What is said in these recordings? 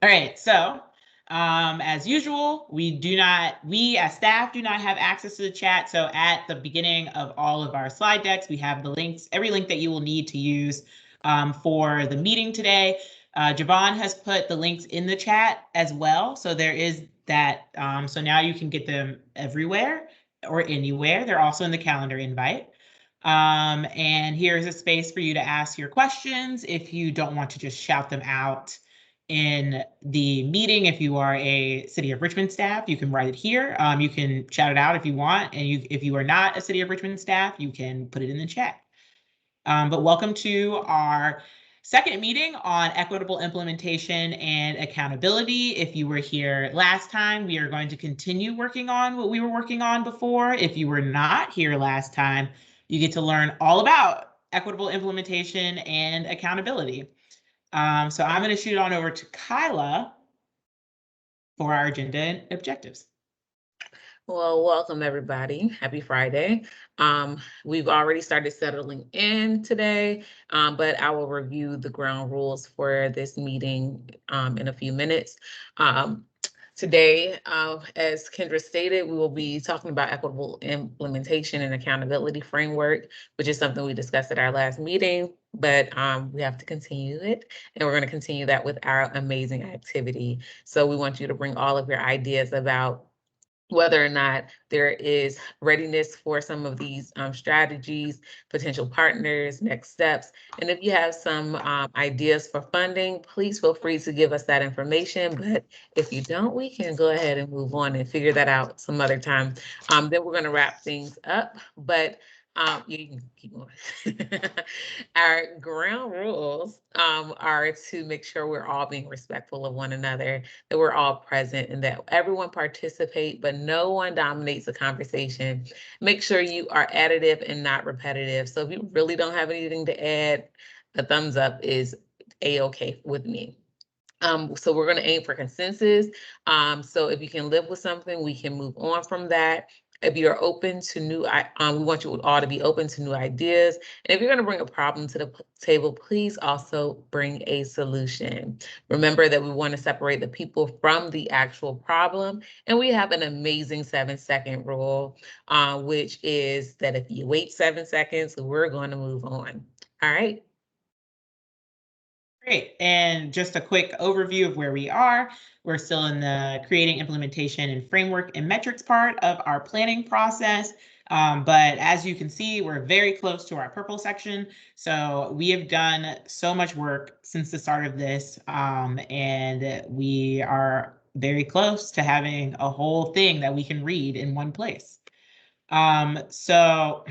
All right, so as usual, we as staff do not have access to the chat. So at the beginning of all of our slide decks, we have the links, every link that you will need to use for the meeting today. Javon has put the links in the chat as well. So there is that. So now you can get them everywhere or anywhere. They're also in the calendar invite. And here's a space for you to ask your questions if you don't want to just shout them out in the meeting. If you are a City of Richmond staff, you can write it here. You can shout it out if you want. And if you are not a City of Richmond staff, you can put it in the chat. But welcome to our second meeting on equitable implementation and accountability. If you were here last time, we are going to continue working on what we were working on before. If you were not here last time, you get to learn all about equitable implementation and accountability. So I'm going to shoot on over to Kyla for our agenda and objectives. Well, welcome everybody. Happy Friday. We've already started settling in today, but I will review the ground rules for this meeting in a few minutes. Today, as Kendra stated, we will be talking about equitable implementation and accountability framework, which is something we discussed at our last meeting, but we have to continue it, and we're going to continue that with our amazing activity. So we want you to bring all of your ideas about whether or not there is readiness for some of these strategies, potential partners, next steps. And if you have some ideas for funding, please feel free to give us that information. But if you don't, we can go ahead and move on and figure that out some other time. Then we're going to wrap things up. But you can keep going. Our ground rules are to make sure we're all being respectful of one another, that we're all present, and that everyone participate, but no one dominates the conversation. Make sure you are additive and not repetitive. So if you really don't have anything to add, a thumbs up is a-okay with me. So we're going to aim for consensus. So if you can live with something, we can move on from that. If you're open to new, we want you all to be open to new ideas. And if you're going to bring a problem to the table, please also bring a solution. Remember that we want to separate the people from the actual problem. And we have an amazing 7-second rule, which is that if you wait 7 seconds, we're going to move on. All right. Great. And just a quick overview of where we are. We're still in the creating implementation and framework and metrics part of our planning process. But as you can see, we're very close to our purple section. So we have done so much work since the start of this, and we are very close to having a whole thing that we can read in one place. So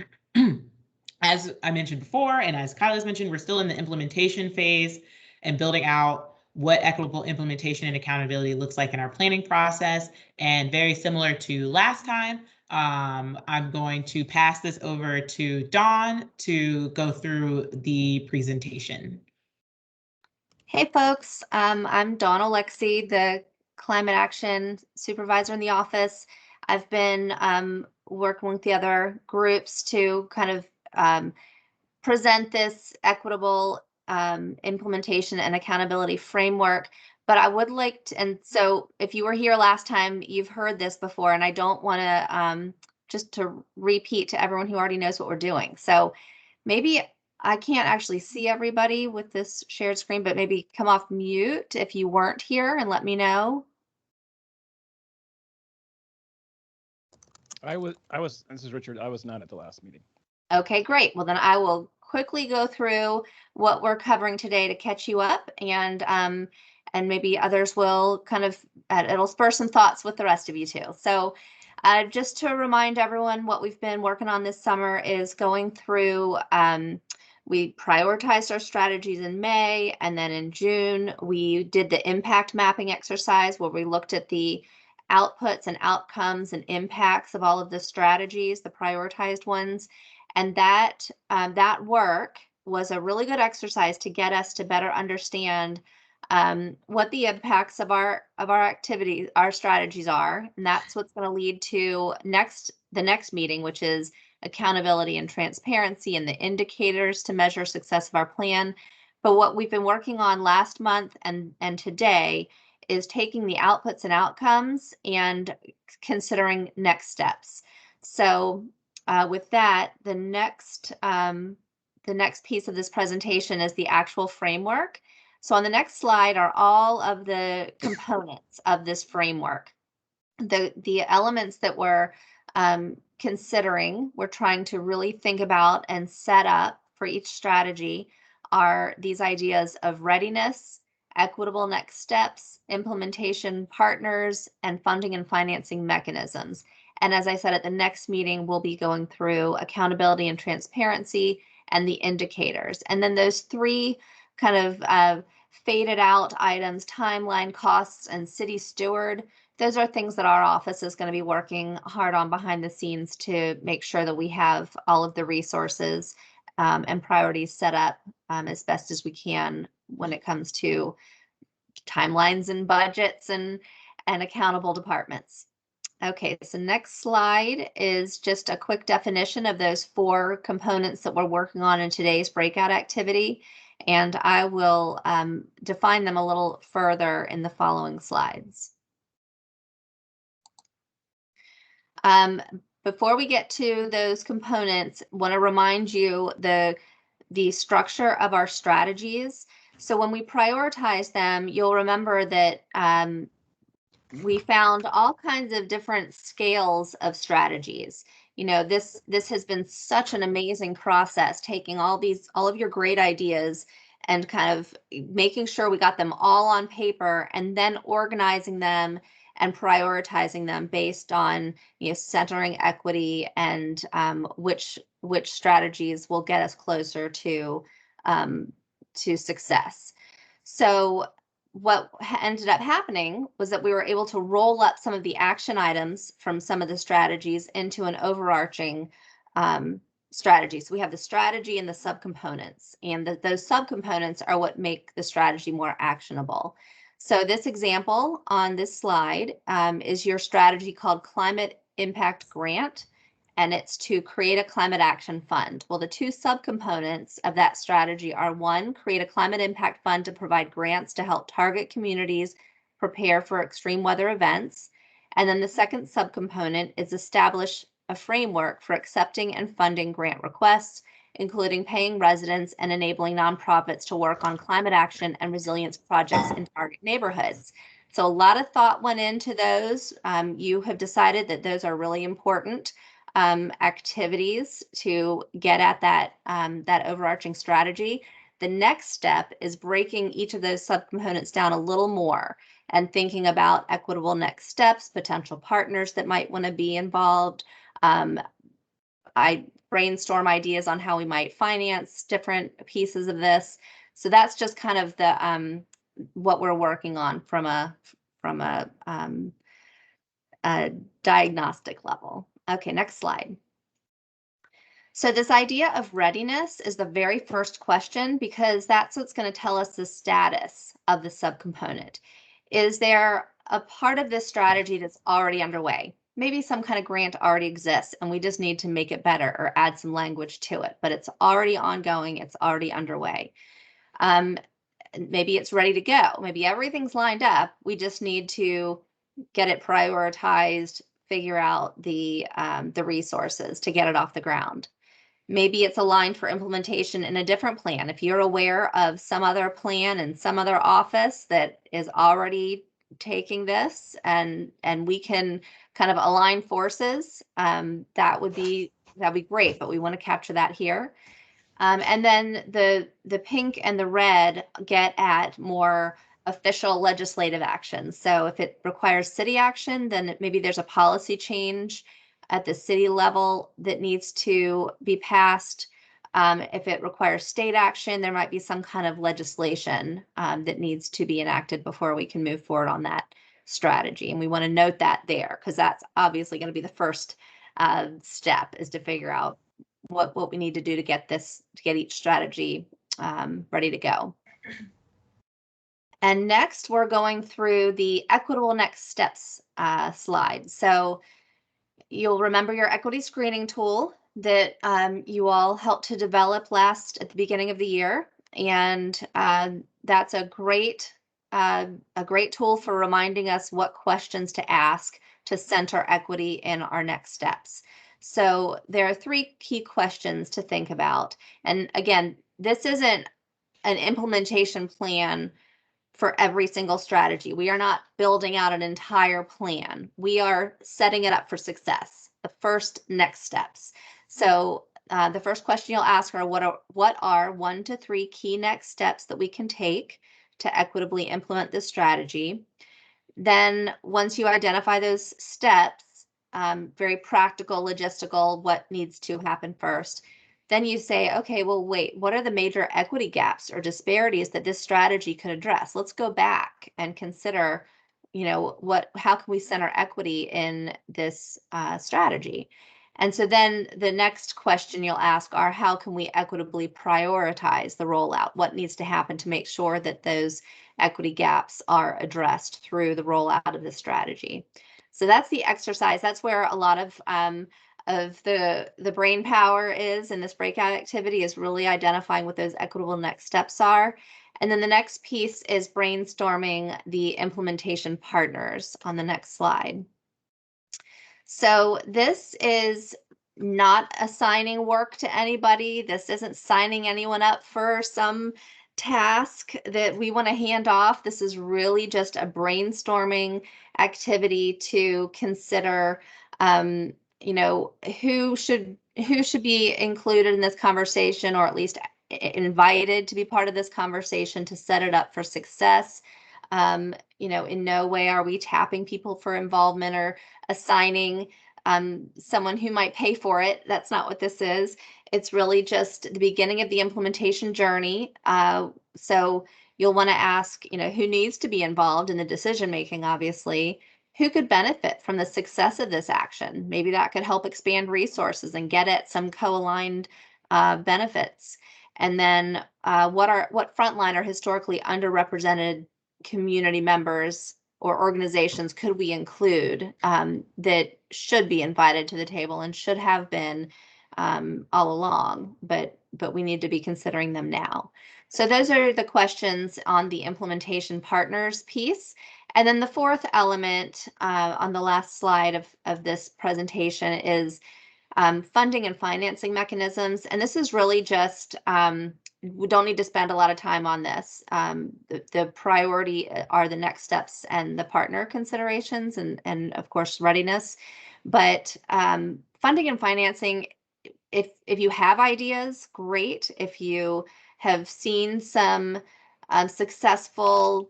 as I mentioned before, and as Kyla's mentioned, we're still in the implementation phase and building out what equitable implementation and accountability looks like in our planning process. And very similar to last time, I'm going to pass this over to Dawn to go through the presentation. Hey folks, I'm Dawn Alexi, the Climate Action Supervisor in the office. I've been working with the other groups to kind of present this equitable implementation and accountability framework, but I would like to, and so if you were here last time, you've heard this before, and I don't want to just to repeat to everyone who already knows what we're doing. So maybe I can't actually see everybody with this shared screen, but maybe come off mute if you weren't here and let me know. This is Richard. I was not at the last meeting. Okay, great. Well, then I will quickly go through what we're covering today to catch you up, and maybe others will kind of, it'll spur some thoughts with the rest of you too. So just to remind everyone, what we've been working on this summer is going through, we prioritized our strategies in May, and then in June, we did the impact mapping exercise where we looked at the outputs and outcomes and impacts of all of the strategies, the prioritized ones. And that work was a really good exercise to get us to better understand what the impacts of our activities, our strategies are. And that's what's going to lead to the next meeting, which is accountability and transparency and the indicators to measure success of our plan. But what we've been working on last month and today is taking the outputs and outcomes and considering next steps. So with that, the next piece of this presentation is the actual framework. So on the next slide are all of the components of this framework. The elements that we're considering, we're trying to really think about and set up for each strategy are these ideas of readiness, equitable next steps, implementation partners, and funding and financing mechanisms. And as I said, at the next meeting, we'll be going through accountability and transparency and the indicators. And then those three kind of faded out items, timeline, costs, and city steward, those are things that our office is going to be working hard on behind the scenes to make sure that we have all of the resources and priorities set up as best as we can when it comes to timelines and budgets and accountable departments. Okay, so next slide is just a quick definition of those 4 components that we're working on in today's breakout activity, and I will define them a little further in the following slides. Before we get to those components, I want to remind you the structure of our strategies. So when we prioritize them, you'll remember that we found all kinds of different scales of strategies. You know, this has been such an amazing process, taking all of your great ideas and kind of making sure we got them all on paper and then organizing them and prioritizing them based on, you know, centering equity and which strategies will get us closer to success. So what ended up happening was that we were able to roll up some of the action items from some of the strategies into an overarching strategy. So we have the strategy and the subcomponents, and those subcomponents are what make the strategy more actionable. So this example on this slide is your strategy called Climate Impact Grant, and it's to create a climate action fund. Well, the 2 subcomponents of that strategy are 1, create a climate impact fund to provide grants to help target communities prepare for extreme weather events. And then the second subcomponent is establish a framework for accepting and funding grant requests, including paying residents and enabling nonprofits to work on climate action and resilience projects in target neighborhoods. So a lot of thought went into those. You have decided that those are really important activities to get at that overarching strategy. The next step is breaking each of those subcomponents down a little more and thinking about equitable next steps, potential partners that might want to be involved. I brainstorm ideas on how we might finance different pieces of this. So that's just kind of the what we're working on from a diagnostic level. Okay, next slide. So this idea of readiness is the very first question, because that's what's going to tell us the status of the subcomponent. Is there a part of this strategy that's already underway? Maybe some kind of grant already exists and we just need to make it better or add some language to it, but it's already ongoing, it's already underway. Maybe it's ready to go. Maybe everything's lined up. We just need to get it prioritized, figure out the resources to get it off the ground. Maybe it's aligned for implementation in a different plan. If you're aware of some other plan and some other office that is already taking this and we can kind of align forces, that'd be great, but we want to capture that here. And then the pink and the red get at more official legislative action. So if it requires city action, then maybe there's a policy change at the city level that needs to be passed. If it requires state action, there might be some kind of legislation that needs to be enacted before we can move forward on that strategy. And we want to note that there, because that's obviously going to be the first step, is to figure out what we need to do to get each strategy ready to go. And next, we're going through the equitable next steps slide. So you'll remember your equity screening tool that you all helped to develop at the beginning of the year. And that's a great a great tool for reminding us what questions to ask to center equity in our next steps. So there are 3 key questions to think about. And again, this isn't an implementation plan for every single strategy. We are not building out an entire plan. We are setting it up for success, the first next steps. So the first question you'll ask are what are 1 to 3 key next steps that we can take to equitably implement this strategy? Then once you identify those steps, very practical, logistical, what needs to happen first, then you say, okay, well, wait, what are the major equity gaps or disparities that this strategy could address? Let's go back and consider, how can we center equity in this strategy? And so then the next question you'll ask are, how can we equitably prioritize the rollout? What needs to happen to make sure that those equity gaps are addressed through the rollout of this strategy? So that's the exercise. That's where a lot of the brain power is in this breakout activity, is really identifying what those equitable next steps are. And then the next piece is brainstorming the implementation partners on the next slide. So this is not assigning work to anybody. This isn't signing anyone up for some task that we want to hand off. This is really just a brainstorming activity to consider, who should be included in this conversation, or at least invited to be part of this conversation to set it up for success. In no way are we tapping people for involvement or assigning someone who might pay for it. That's not what this is. It's really just the beginning of the implementation journey. So you'll want to ask, who needs to be involved in the decision making, obviously. Who could benefit from the success of this action? Maybe that could help expand resources and get at some co-aligned benefits. And then what frontline or historically underrepresented community members or organizations could we include that should be invited to the table and should have been all along, but we need to be considering them now. So those are the questions on the implementation partners piece. And then the fourth element on the last slide of this presentation is funding and financing mechanisms. And this is really just, we don't need to spend a lot of time on this. The priority are the next steps and the partner considerations and of course, readiness. But funding and financing, if you have ideas, great. If you have seen some successful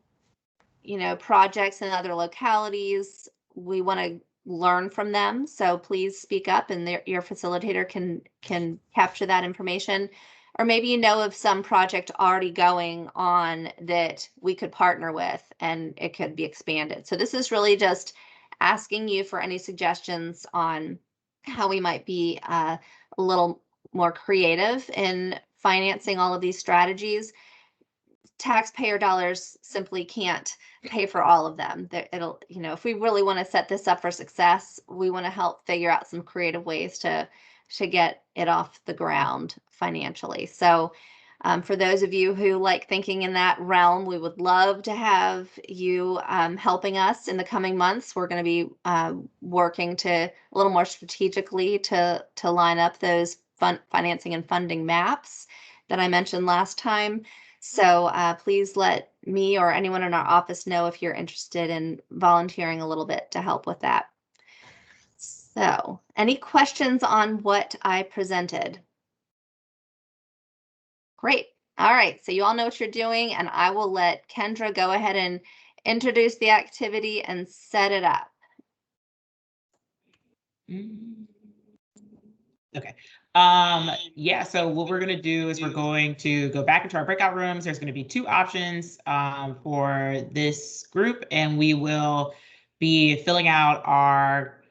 projects in other localities, we want to learn from them. So please speak up, and your facilitator can capture that information. Or maybe you know of some project already going on that we could partner with and it could be expanded. So this is really just asking you for any suggestions on how we might be a little more creative in financing all of these strategies. Taxpayer dollars simply can't pay for all of them. It'll, if we really want to set this up for success, we want to help figure out some creative ways to get it off the ground financially. So for those of you who like thinking in that realm, we would love to have you helping us in the coming months. We're going to be working to a little more strategically to line up those financing and funding maps that I mentioned last time. So please let me or anyone in our office know if you're interested in volunteering a little bit to help with that. So any questions on what I presented? Great. All right. So you all know what you're doing, and I will let Kendra go ahead and introduce the activity and set it up. Okay. Yeah, so what we're going to do is we're going to go back into our breakout rooms. There's going to be 2 options for this group, and we will be filling out our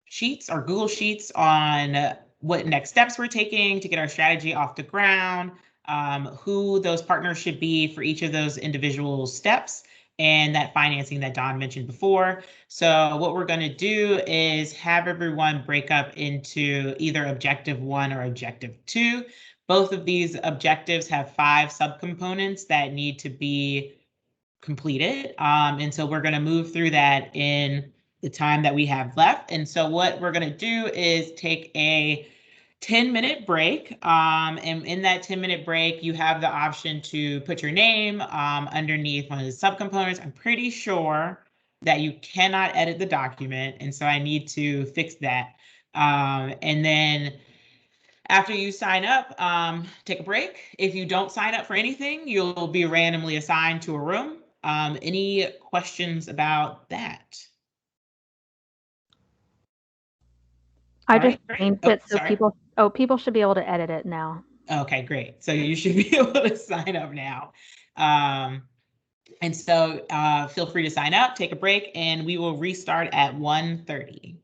sheets, our Google Sheets, on what next steps we're taking to get our strategy off the ground, who those partners should be for each of those individual steps, and that financing that Don mentioned before. So what we're going to do is have everyone break up into either objective 1 or objective 2. Both of these objectives have 5 subcomponents that need to be completed. And so we're going to move through that in the time that we have left. And so what we're going to do is take a 10-minute break. And in that 10-minute break, you have the option to put your name underneath one of the subcomponents. I'm pretty sure that you cannot edit the document. And so I need to fix that. And then after you sign up, take a break. If you don't sign up for anything, you'll be randomly assigned to a room. Any questions about that? I All just right, great. changed Oh, it so sorry. people should be able to edit it now. Okay, great. So you should be able to sign up now. And so feel free to sign up, take a break, and we will restart at 1:30.